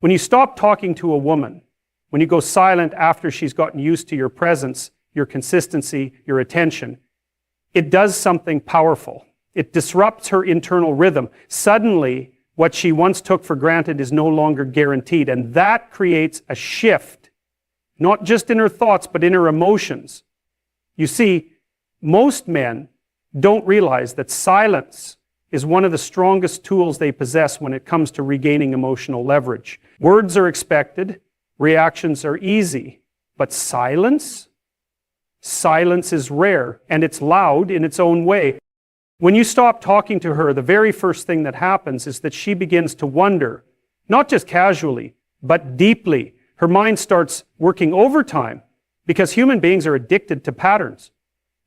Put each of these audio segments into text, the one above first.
When you stop talking to a woman, when you go silent after she's gotten used to your presence, your consistency, your attention, it does something powerful. It disrupts her internal rhythm. Suddenly, what she once took for granted is no longer guaranteed, and that creates a shift, not just in her thoughts, but in her emotions. You see, most men don't realize that silence is one of the strongest tools they possess when it comes to regaining emotional leverage. Words are expected, reactions are easy, but silence is rare, and it's loud in its own way. When you stop talking to her, the very first thing that happens is that she begins to wonder, not just casually, but deeply. Her mind starts working overtime because human beings are addicted to patterns.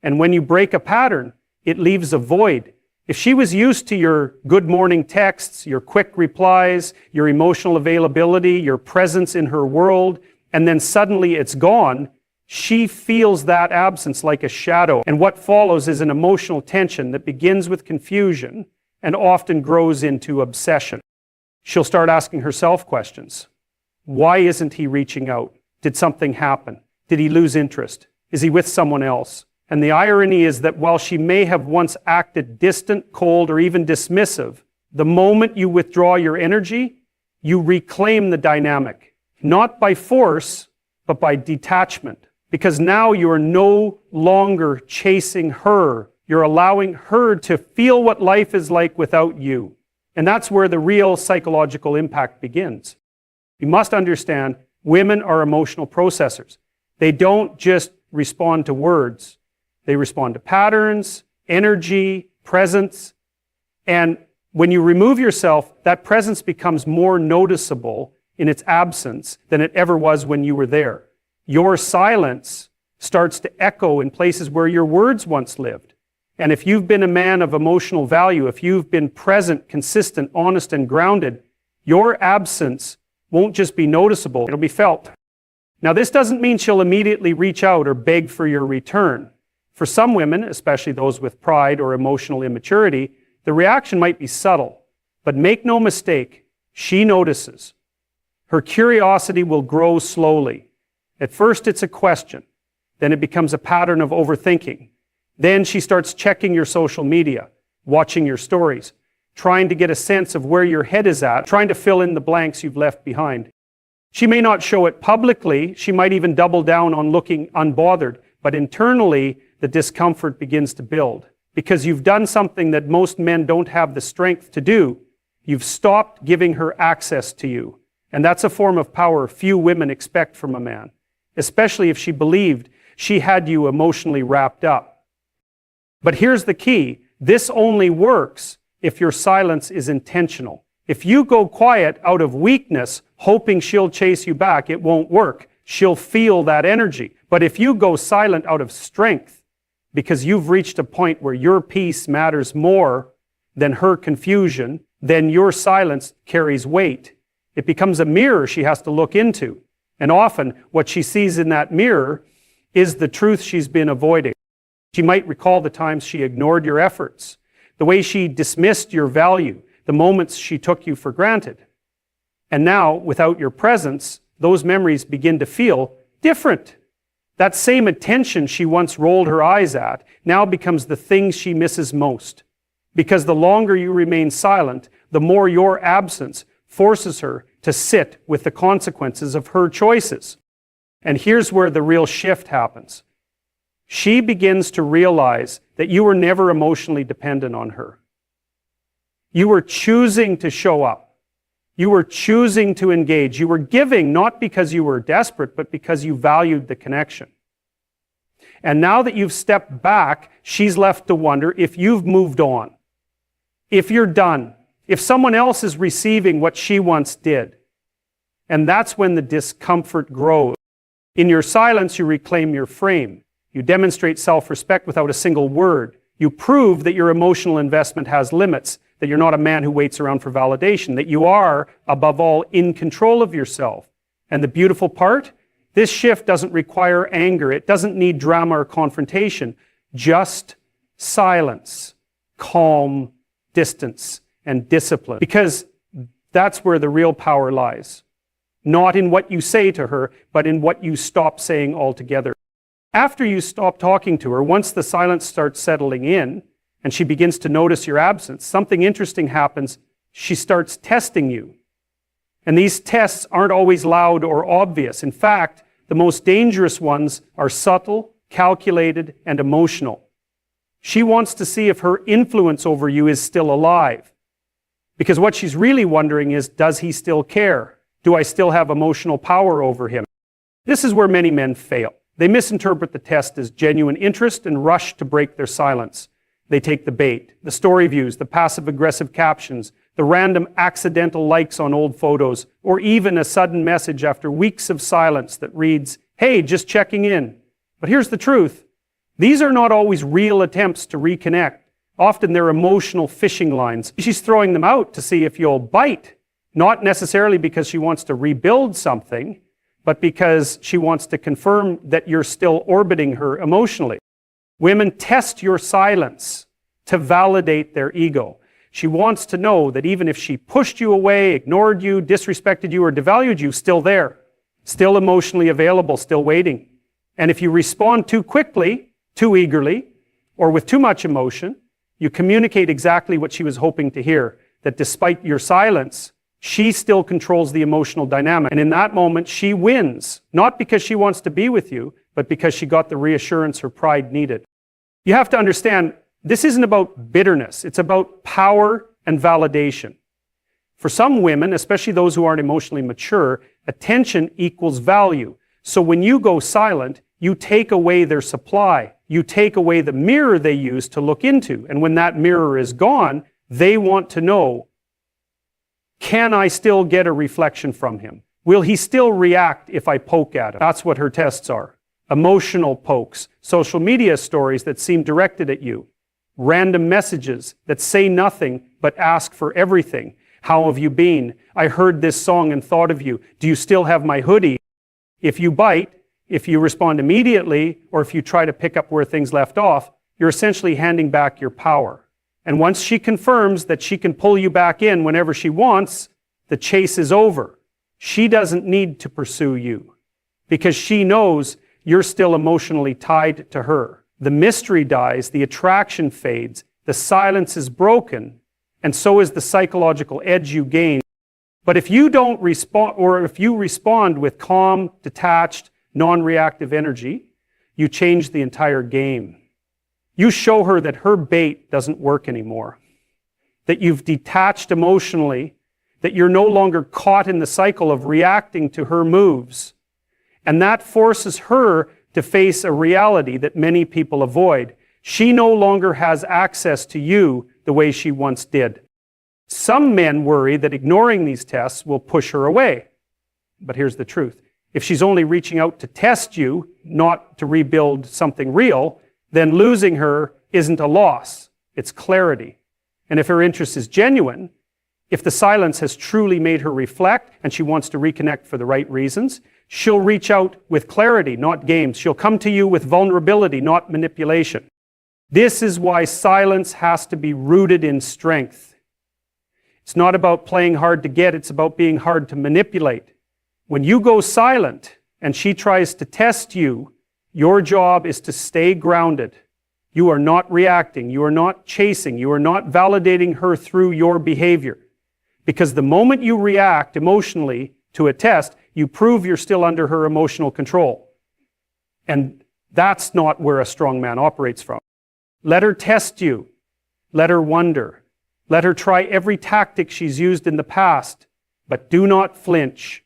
And when you break a pattern, it leaves a void. If she was used to your good morning texts, your quick replies, your emotional availability, your presence in her world, and then suddenly it's gone, she feels that absence like a shadow. And what follows is an emotional tension that begins with confusion and often grows into obsession. She'll start asking herself questions. Why isn't he reaching out? Did something happen? Did he lose interest? Is he with someone else? And the irony is that while she may have once acted distant, cold, or even dismissive, the moment you withdraw your energy, you reclaim the dynamic. Not by force, but by detachment. Because now you are no longer chasing her. You're allowing her to feel what life is like without you. And that's where the real psychological impact begins. You must understand, women are emotional processors. They don't just respond to words. They respond to patterns, energy, presence. And when you remove yourself, that presence becomes more noticeable in its absence than it ever was when you were there. Your silence starts to echo in places where your words once lived. And if you've been a man of emotional value, if you've been present, consistent, honest, and grounded, your absence won't just be noticeable, it'll be felt. Now, this doesn't mean she'll immediately reach out or beg for your return. For some women, especially those with pride or emotional immaturity, the reaction might be subtle. But make no mistake, she notices. Her curiosity will grow slowly. At first, it's a question. Then it becomes a pattern of overthinking. Then she starts checking your social media, watching your stories, trying to get a sense of where your head is at, trying to fill in the blanks you've left behind. She may not show it publicly. She might even double down on looking unbothered. But internally, the discomfort begins to build. Because you've done something that most men don't have the strength to do. You've stopped giving her access to you. And that's a form of power few women expect from a man. Especially if she believed she had you emotionally wrapped up. But here's the key. This only works if your silence is intentional. If you go quiet out of weakness, hoping she'll chase you back, it won't work. She'll feel that energy. But if you go silent out of strength, because you've reached a point where your peace matters more than her confusion, then your silence carries weight. It becomes a mirror she has to look into. And often, what she sees in that mirror is the truth she's been avoiding. She might recall the times she ignored your efforts, the way she dismissed your value, the moments she took you for granted. And now, without your presence, those memories begin to feel different. That same attention she once rolled her eyes at now becomes the thing she misses most. Because the longer you remain silent, the more your absence forces her to sit with the consequences of her choices. And here's where the real shift happens. She begins to realize that you were never emotionally dependent on her. You were choosing to show up. You were choosing to engage. You were giving not because you were desperate, but because you valued the connection. And now that you've stepped back, she's left to wonder if you've moved on. If you're done. If someone else is receiving what she once did. And that's when the discomfort grows. In your silence, you reclaim your frame. You demonstrate self-respect without a single word. You prove that your emotional investment has limits, that you're not a man who waits around for validation, that you are, above all, in control of yourself. And the beautiful part? This shift doesn't require anger. It doesn't need drama or confrontation. Just silence, calm, distance, and discipline. Because that's where the real power lies. not in what you say to her, but in what you stop saying altogether. After you stop talking to her, once the silence starts settling in, and she begins to notice your absence, something interesting happens. She starts testing you. And these tests aren't always loud or obvious. In fact, the most dangerous ones are subtle, calculated, and emotional. She wants to see if her influence over you is still alive. Because what she's really wondering is, does he still care? Do I still have emotional power over him? This is where many men fail. They misinterpret the test as genuine interest and rush to break their silence. They take the bait, the story views, the passive-aggressive captions, the random accidental likes on old photos, or even a sudden message after weeks of silence that reads, "Hey, just checking in." But here's the truth. These are not always real attempts to reconnect. Often they're emotional fishing lines. She's throwing them out to see if you'll bite, not necessarily because she wants to rebuild something, but because she wants to confirm that you're still orbiting her emotionally. Women test your silence to validate their ego. She wants to know that even if she pushed you away, ignored you, disrespected you, or devalued you, still there, still emotionally available, still waiting. And if you respond too quickly, too eagerly, or with too much emotion, you communicate exactly what she was hoping to hear, that despite your silence, she still controls the emotional dynamic. And in that moment, she wins, not because she wants to be with you, but because she got the reassurance her pride needed. You have to understand, this isn't about bitterness. It's about power and validation. For some women, especially those who aren't emotionally mature, attention equals value. So when you go silent, you take away their supply. You take away the mirror they use to look into. And when that mirror is gone, they want to know, can I still get a reflection from him? Will he still react if I poke at him? That's what her tests are. Emotional pokes, social media stories that seem directed at you, random messages that say nothing but ask for everything. How have you been? I heard this song and thought of you. Do you still have my hoodie? If you bite, if you respond immediately, or if you try to pick up where things left off, you're essentially handing back your power. And once she confirms that she can pull you back in whenever she wants, the chase is over. She doesn't need to pursue you because she knows you're still emotionally tied to her. The mystery dies, the attraction fades, the silence is broken, and so is the psychological edge you gain. But if you don't respond, or if you respond with calm, detached, non-reactive energy, you change the entire game. You show her that her bait doesn't work anymore, that you've detached emotionally, that you're no longer caught in the cycle of reacting to her moves. And that forces her to face a reality that many people avoid. She no longer has access to you the way she once did. Some men worry that ignoring these tests will push her away. But here's the truth. If she's only reaching out to test you, not to rebuild something real, then losing her isn't a loss. It's clarity. And if her interest is genuine, if the silence has truly made her reflect and she wants to reconnect for the right reasons, she'll reach out with clarity, not games. She'll come to you with vulnerability, not manipulation. This is why silence has to be rooted in strength. It's not about playing hard to get, it's about being hard to manipulate. When you go silent and she tries to test you, your job is to stay grounded. You are not reacting, you are not chasing, you are not validating her through your behavior. Because the moment you react emotionally to a test, you prove you're still under her emotional control. And that's not where a strong man operates from. Let her test you. Let her wonder. Let her try every tactic she's used in the past. But do not flinch.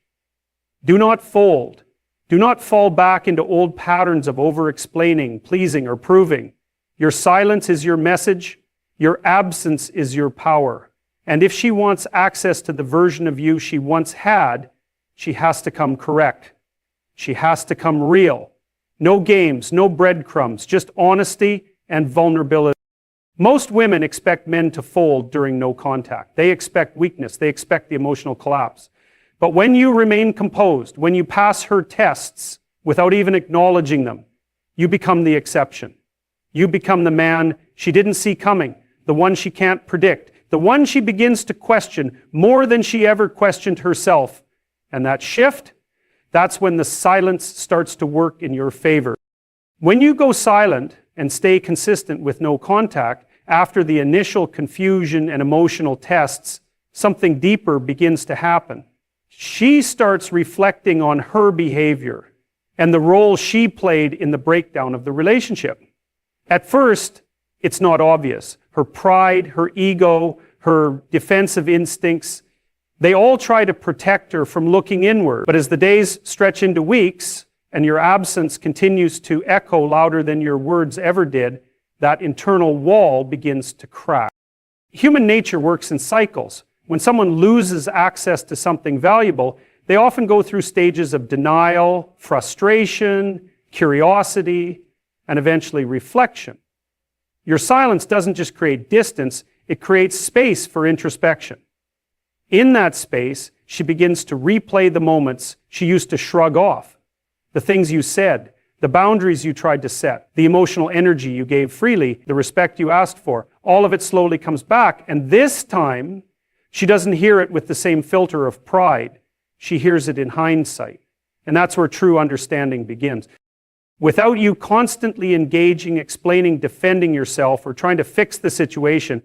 Do not fold. Do not fall back into old patterns of over-explaining, pleasing, or proving. Your silence is your message. Your absence is your power. And if she wants access to the version of you she once had, she has to come correct. She has to come real. No games, no breadcrumbs, just honesty and vulnerability. Most women expect men to fold during no contact. They expect weakness. They expect the emotional collapse. But when you remain composed, when you pass her tests without even acknowledging them, you become the exception. You become the man she didn't see coming, the one she can't predict, the one she begins to question more than she ever questioned herself. And that shift, that's when the silence starts to work in your favor. When you go silent and stay consistent with no contact, after the initial confusion and emotional tests, something deeper begins to happen. She starts reflecting on her behavior and the role she played in the breakdown of the relationship. At first, it's not obvious. Her pride, her ego, her defensive instincts, they all try to protect her from looking inward. But as the days stretch into weeks and your absence continues to echo louder than your words ever did, that internal wall begins to crack. Human nature works in cycles. When someone loses access to something valuable, they often go through stages of denial, frustration, curiosity, and eventually reflection. Your silence doesn't just create distance, it creates space for introspection. In that space, she begins to replay the moments she used to shrug off, the things you said, the boundaries you tried to set, the emotional energy you gave freely, the respect you asked for. All of it slowly comes back, and this time, she doesn't hear it with the same filter of pride. She hears it in hindsight. And that's where true understanding begins. Without you constantly engaging, explaining, defending yourself, or trying to fix the situation,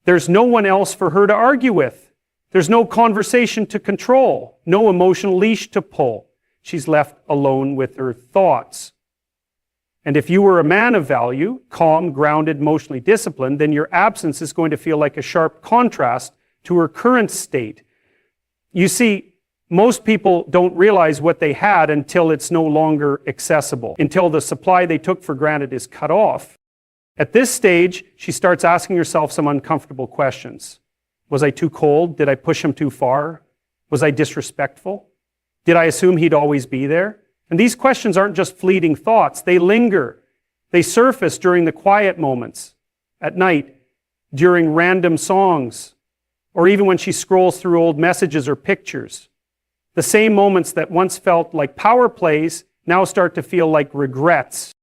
there's no one else for her to argue with. There's no conversation to control, no emotional leash to pull. She's left alone with her thoughts. And if you were a man of value, calm, grounded, emotionally disciplined, then your absence is going to feel like a sharp contrast to her current state. You see, most people don't realize what they had until it's no longer accessible, until the supply they took for granted is cut off. At this stage, she starts asking herself some uncomfortable questions. Was I too cold? Did I push him too far? Was I disrespectful? Did I assume he'd always be there? And these questions aren't just fleeting thoughts. They linger. They surface during the quiet moments, at night, during random songs, or even when she scrolls through old messages or pictures. The same moments that once felt like power plays now start to feel like regrets.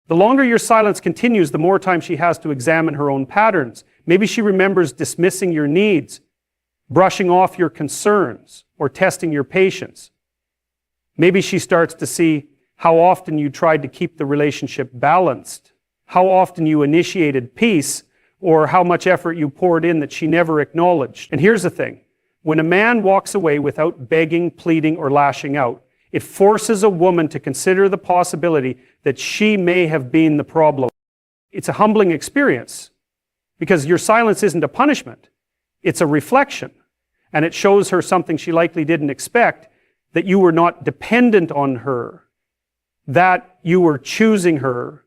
The longer your silence continues, the more time she has to examine her own patterns. Maybe she remembers dismissing your needs, brushing off your concerns, or testing your patience. Maybe she starts to see how often you tried to keep the relationship balanced, how often you initiated peace, or how much effort you poured in that she never acknowledged. And here's the thing. When a man walks away without begging, pleading, or lashing out, it forces a woman to consider the possibility that she may have been the problem. It's a humbling experience because your silence isn't a punishment. It's a reflection. And it shows her something she likely didn't expect, that you were not dependent on her, that you were choosing her,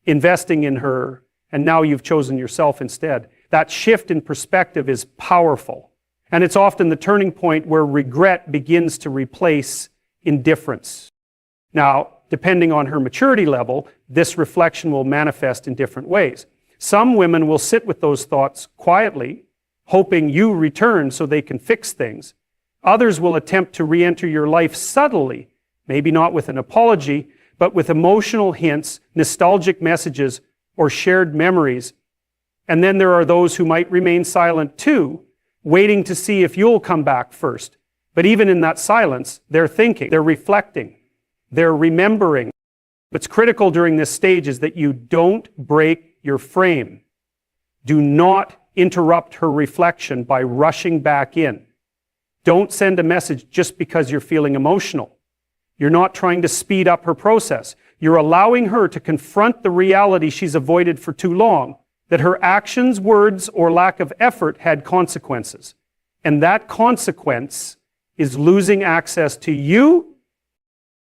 investing in her, and now you've chosen yourself instead. That shift in perspective is powerful. And it's often the turning point where regret begins to replace indifference. Now, depending on her maturity level, this reflection will manifest in different ways. Some women will sit with those thoughts quietly, hoping you return so they can fix things. Others will attempt to re-enter your life subtly, maybe not with an apology, but with emotional hints, nostalgic messages, or shared memories. And then there are those who might remain silent too, waiting to see if you'll come back first. But even in that silence, they're thinking, they're reflecting, they're remembering. What's critical during this stage is that you don't break your frame. Do not interrupt her reflection by rushing back in. Don't send a message just because you're feeling emotional. You're not trying to speed up her process. You're allowing her to confront the reality she's avoided for too long, that her actions, words, or lack of effort had consequences. And that consequence is losing access to you.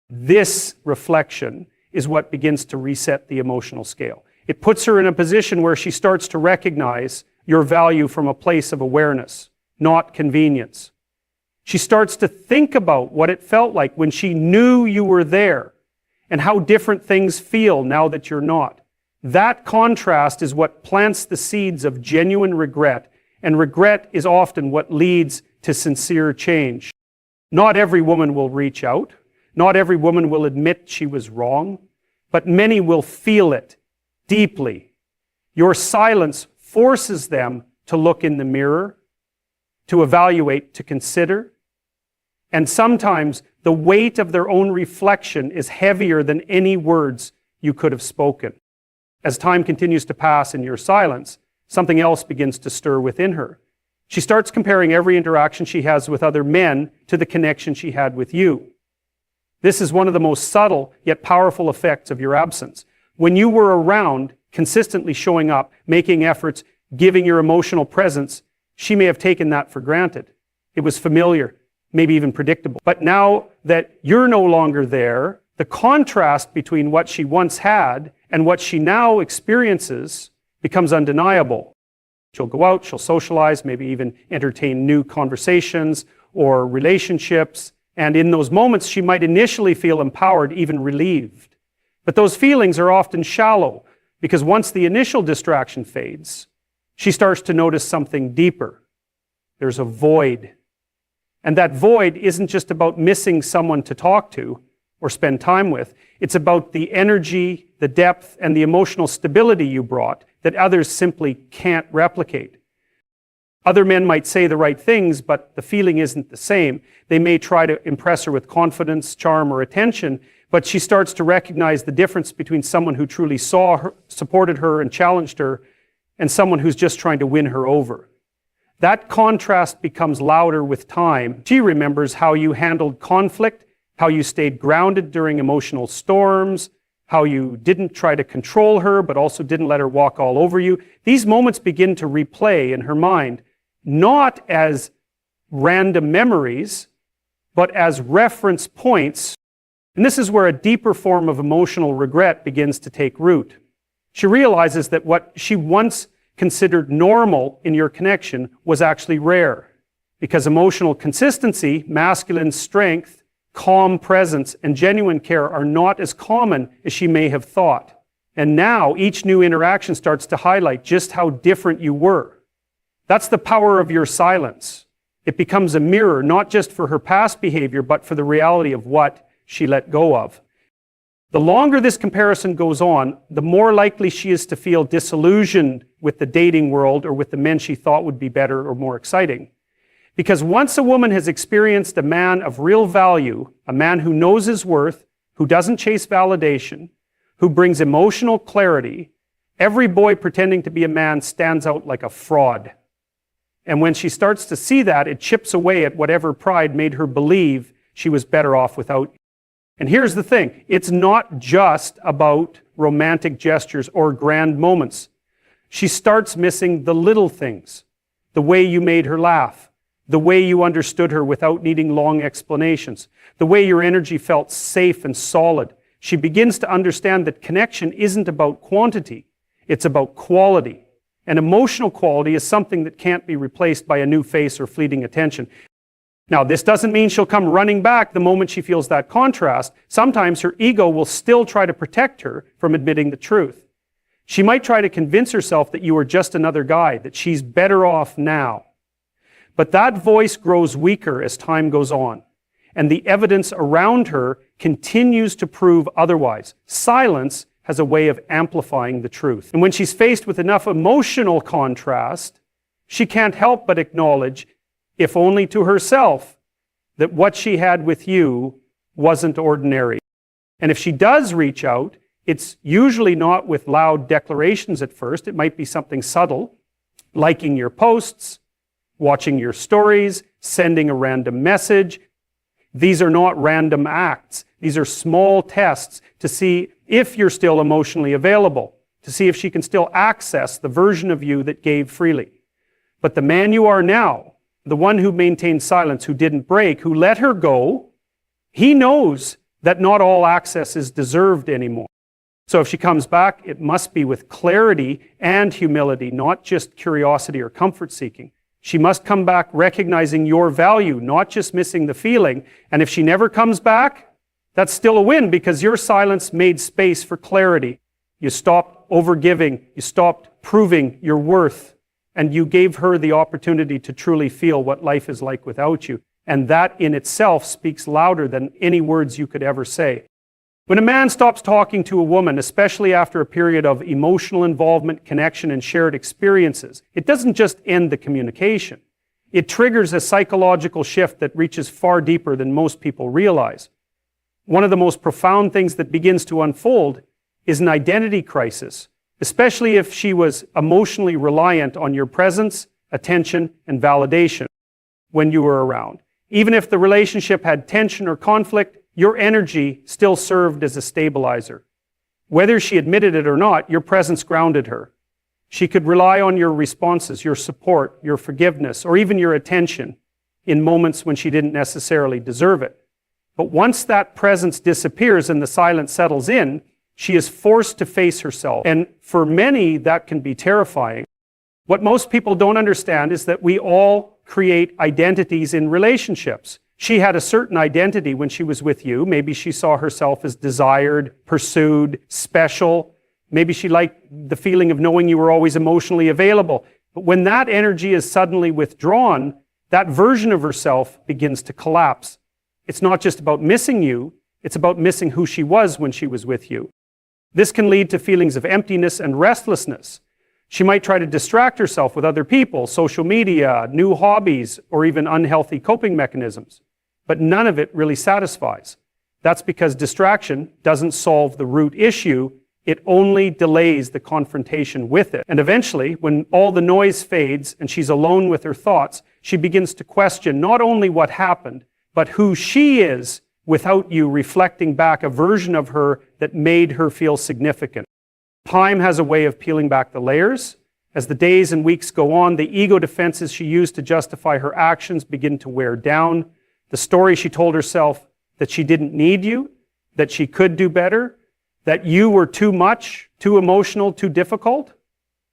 This reflection is what begins to reset the emotional scale. It puts her in a position where she starts to recognize your value from a place of awareness, not convenience. She starts to think about what it felt like when she knew you were there and how different things feel now that you're not. That contrast is what plants the seeds of genuine regret, and regret is often what leads to sincere change. Not every woman will reach out. Not every woman will admit she was wrong, but many will feel it deeply. Your silence forces them to look in the mirror, to evaluate, to consider. And sometimes the weight of their own reflection is heavier than any words you could have spoken. As time continues to pass in your silence, something else begins to stir within her. She starts comparing every interaction she has with other men to the connection she had with you. This is one of the most subtle yet powerful effects of your absence. When you were around, consistently showing up, making efforts, giving your emotional presence, she may have taken that for granted. It was familiar, maybe even predictable. But now that you're no longer there, the contrast between what she once had and what she now experiences becomes undeniable. She'll go out, she'll socialize, maybe even entertain new conversations or relationships. And in those moments, she might initially feel empowered, even relieved. But those feelings are often shallow, because once the initial distraction fades, she starts to notice something deeper. There's a void. And that void isn't just about missing someone to talk to or spend time with. It's about the energy, the depth, and the emotional stability you brought that others simply can't replicate. Other men might say the right things, but the feeling isn't the same. They may try to impress her with confidence, charm, or attention, but she starts to recognize the difference between someone who truly saw her, supported her, and challenged her, and someone who's just trying to win her over. That contrast becomes louder with time. She remembers how you handled conflict, how you stayed grounded during emotional storms, how you didn't try to control her, but also didn't let her walk all over you. These moments begin to replay in her mind, not as random memories, but as reference points. And this is where a deeper form of emotional regret begins to take root. She realizes that what she once considered normal in your connection was actually rare, because emotional consistency, masculine strength, calm presence, and genuine care are not as common as she may have thought. And now each new interaction starts to highlight just how different you were. That's the power of your silence. It becomes a mirror, not just for her past behavior, but for the reality of what she let go of. The longer this comparison goes on, the more likely she is to feel disillusioned with the dating world or with the men she thought would be better or more exciting. Because once a woman has experienced a man of real value, a man who knows his worth, who doesn't chase validation, who brings emotional clarity, every boy pretending to be a man stands out like a fraud. And when she starts to see that, it chips away at whatever pride made her believe she was better off without you. And here's the thing, it's not just about romantic gestures or grand moments. She starts missing the little things, the way you made her laugh, the way you understood her without needing long explanations, the way your energy felt safe and solid. She begins to understand that connection isn't about quantity, it's about quality. And emotional quality is something that can't be replaced by a new face or fleeting attention. Now, this doesn't mean she'll come running back the moment she feels that contrast. Sometimes her ego will still try to protect her from admitting the truth. She might try to convince herself that you are just another guy, that she's better off now. But that voice grows weaker as time goes on, and the evidence around her continues to prove otherwise. Silence has a way of amplifying the truth. And when she's faced with enough emotional contrast, she can't help but acknowledge, if only to herself, that what she had with you wasn't ordinary. And if she does reach out, it's usually not with loud declarations at first. It might be something subtle, liking your posts, watching your stories, sending a random message. These are not random acts. These are small tests to see if you're still emotionally available, to see if she can still access the version of you that gave freely. But the man you are now, the one who maintained silence, who didn't break, who let her go, he knows that not all access is deserved anymore. So if she comes back, it must be with clarity and humility, not just curiosity or comfort seeking. She must come back recognizing your value, not just missing the feeling. And if she never comes back, that's still a win, because your silence made space for clarity. You stopped overgiving, you stopped proving your worth, and you gave her the opportunity to truly feel what life is like without you. And that in itself speaks louder than any words you could ever say. When a man stops talking to a woman, especially after a period of emotional involvement, connection, and shared experiences, it doesn't just end the communication. It triggers a psychological shift that reaches far deeper than most people realize. One of the most profound things that begins to unfold is an identity crisis, especially if she was emotionally reliant on your presence, attention, and validation when you were around. Even if the relationship had tension or conflict, your energy still served as a stabilizer. Whether she admitted it or not, your presence grounded her. She could rely on your responses, your support, your forgiveness, or even your attention in moments when she didn't necessarily deserve it. But once that presence disappears and the silence settles in, she is forced to face herself. And for many, that can be terrifying. What most people don't understand is that we all create identities in relationships. She had a certain identity when she was with you. Maybe she saw herself as desired, pursued, special. Maybe she liked the feeling of knowing you were always emotionally available. But when that energy is suddenly withdrawn, that version of herself begins to collapse. It's not just about missing you, it's about missing who she was when she was with you. This can lead to feelings of emptiness and restlessness. She might try to distract herself with other people, social media, new hobbies, or even unhealthy coping mechanisms. But none of it really satisfies. That's because distraction doesn't solve the root issue. It only delays the confrontation with it. And eventually, when all the noise fades and she's alone with her thoughts, she begins to question not only what happened, but who she is without you reflecting back a version of her that made her feel significant. Time has a way of peeling back the layers. As the days and weeks go on, the ego defenses she used to justify her actions begin to wear down. The story she told herself that she didn't need you, that she could do better, that you were too much, too emotional, too difficult,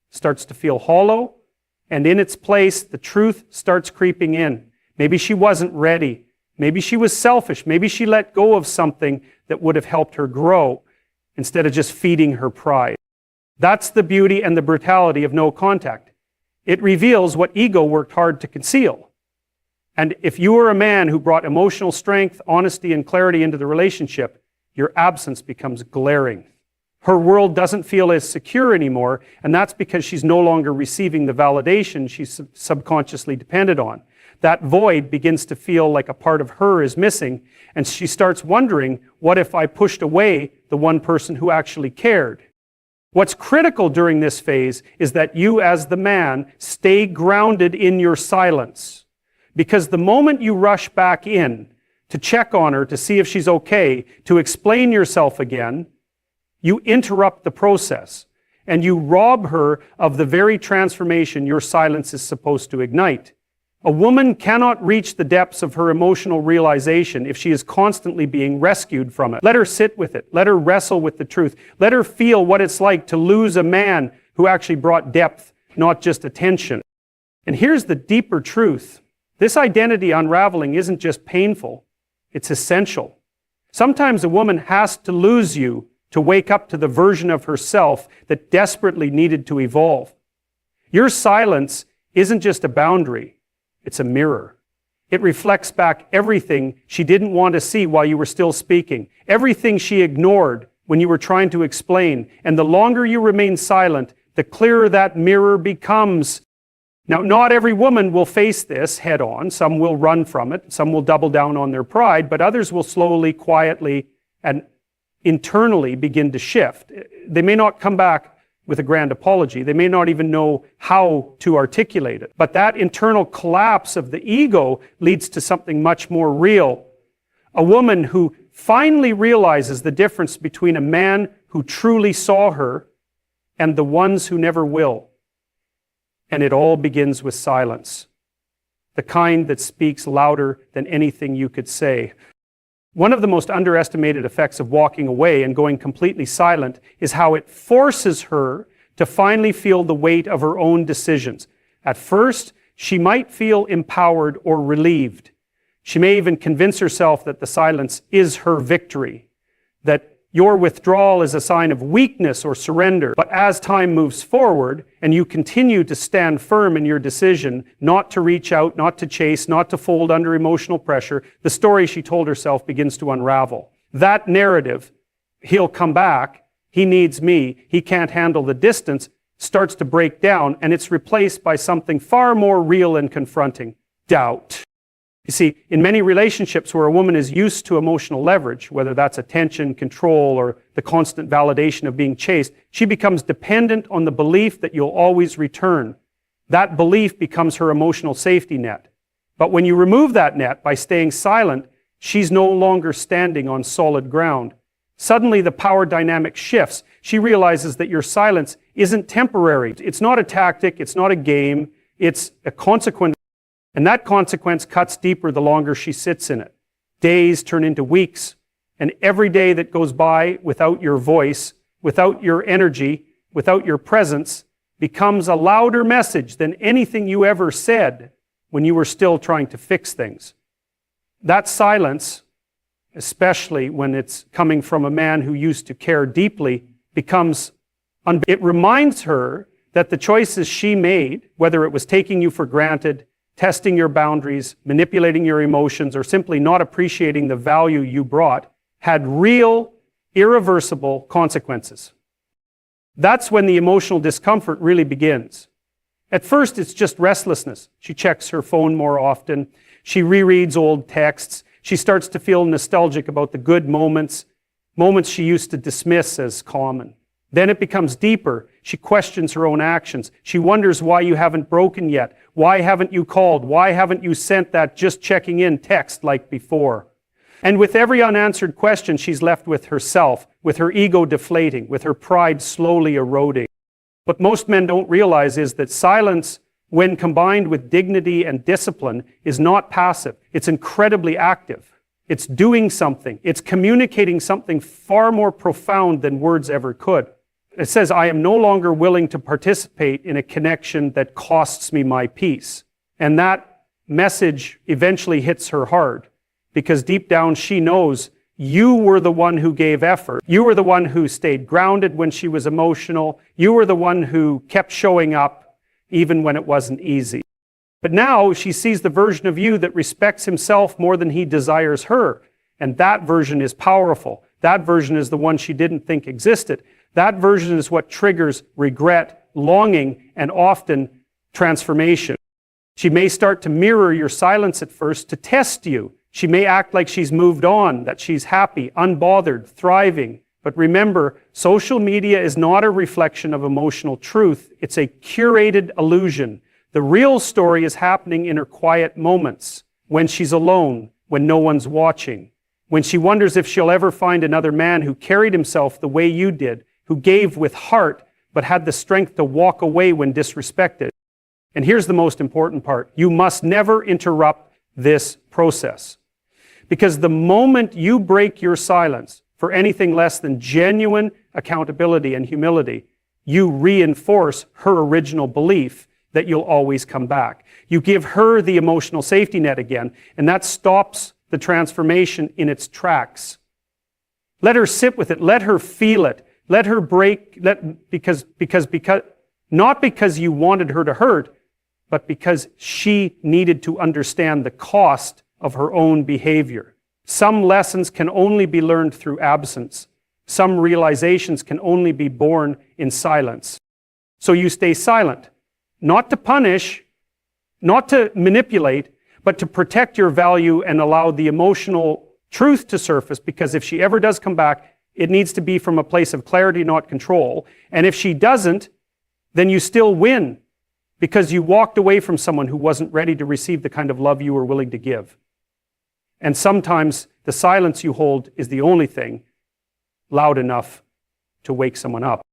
starts to feel hollow. And in its place, the truth starts creeping in. Maybe she wasn't ready. Maybe she was selfish. Maybe she let go of something that would have helped her grow instead of just feeding her pride. That's the beauty and the brutality of no contact. It reveals what ego worked hard to conceal. And if you are a man who brought emotional strength, honesty, and clarity into the relationship, your absence becomes glaring. Her world doesn't feel as secure anymore, and that's because she's no longer receiving the validation she subconsciously depended on. That void begins to feel like a part of her is missing, and she starts wondering, what if I pushed away the one person who actually cared? What's critical during this phase is that you as the man stay grounded in your silence. Because the moment you rush back in to check on her, to see if she's okay, to explain yourself again, you interrupt the process and you rob her of the very transformation your silence is supposed to ignite. A woman cannot reach the depths of her emotional realization if she is constantly being rescued from it. Let her sit with it. Let her wrestle with the truth. Let her feel what it's like to lose a man who actually brought depth, not just attention. And here's the deeper truth. This identity unraveling isn't just painful, it's essential. Sometimes a woman has to lose you to wake up to the version of herself that desperately needed to evolve. Your silence isn't just a boundary, it's a mirror. It reflects back everything she didn't want to see while you were still speaking, everything she ignored when you were trying to explain, and the longer you remain silent, the clearer that mirror becomes. Now, not every woman will face this head on. Some will run from it. Some will double down on their pride, but others will slowly, quietly, and internally begin to shift. They may not come back with a grand apology. They may not even know how to articulate it. But that internal collapse of the ego leads to something much more real. A woman who finally realizes the difference between a man who truly saw her and the ones who never will. And it all begins with silence, the kind that speaks louder than anything you could say. One of the most underestimated effects of walking away and going completely silent is how it forces her to finally feel the weight of her own decisions. At first, she might feel empowered or relieved. She may even convince herself that the silence is her victory, that your withdrawal is a sign of weakness or surrender. But as time moves forward and you continue to stand firm in your decision not to reach out, not to chase, not to fold under emotional pressure, the story she told herself begins to unravel. That narrative, he'll come back, he needs me, he can't handle the distance, starts to break down, and it's replaced by something far more real and confronting. doubt. You see, in many relationships where a woman is used to emotional leverage, whether that's attention, control, or the constant validation of being chased, she becomes dependent on the belief that you'll always return. That belief becomes her emotional safety net. But when you remove that net by staying silent, she's no longer standing on solid ground. Suddenly the power dynamic shifts. She realizes that your silence isn't temporary. It's not a tactic, it's not a game, it's a consequence. And that consequence cuts deeper the longer she sits in it. Days turn into weeks, and every day that goes by without your voice, without your energy, without your presence, becomes a louder message than anything you ever said when you were still trying to fix things. That silence, especially when it's coming from a man who used to care deeply, it reminds her that the choices she made, whether it was taking you for granted, testing your boundaries, manipulating your emotions, or simply not appreciating the value you brought, had real, irreversible consequences. That's when the emotional discomfort really begins. At first, it's just restlessness. She checks her phone more often. She rereads old texts. She starts to feel nostalgic about the good moments she used to dismiss as common. Then it becomes deeper. She questions her own actions. She wonders why you haven't broken yet. Why haven't you called? Why haven't you sent that just checking in text like before? And with every unanswered question, she's left with herself, with her ego deflating, with her pride slowly eroding. What most men don't realize is that silence, when combined with dignity and discipline, is not passive. It's incredibly active. It's doing something. It's communicating something far more profound than words ever could. It says, I am no longer willing to participate in a connection that costs me my peace. And that message eventually hits her hard, because deep down she knows you were the one who gave effort. You were the one who stayed grounded when she was emotional. You were the one who kept showing up even when it wasn't easy. But now she sees the version of you that respects himself more than he desires her. And that version is powerful. That version is the one she didn't think existed. That version is what triggers regret, longing, and often transformation. She may start to mirror your silence at first to test you. She may act like she's moved on, that she's happy, unbothered, thriving. But remember, social media is not a reflection of emotional truth. It's a curated illusion. The real story is happening in her quiet moments, when she's alone, when no one's watching, when she wonders if she'll ever find another man who carried himself the way you did, who gave with heart, but had the strength to walk away when disrespected. And here's the most important part. You must never interrupt this process. Because the moment you break your silence for anything less than genuine accountability and humility, you reinforce her original belief that you'll always come back. You give her the emotional safety net again, and that stops the transformation in its tracks. Let her sit with it. Let her feel it. Let her break, because not because you wanted her to hurt, but because she needed to understand the cost of her own behavior. Some lessons can only be learned through absence. Some realizations can only be born in silence. So you stay silent, not to punish, not to manipulate, but to protect your value and allow the emotional truth to surface, because if she ever does come back, it needs to be from a place of clarity, not control. And if she doesn't, then you still win, because you walked away from someone who wasn't ready to receive the kind of love you were willing to give. And sometimes the silence you hold is the only thing loud enough to wake someone up.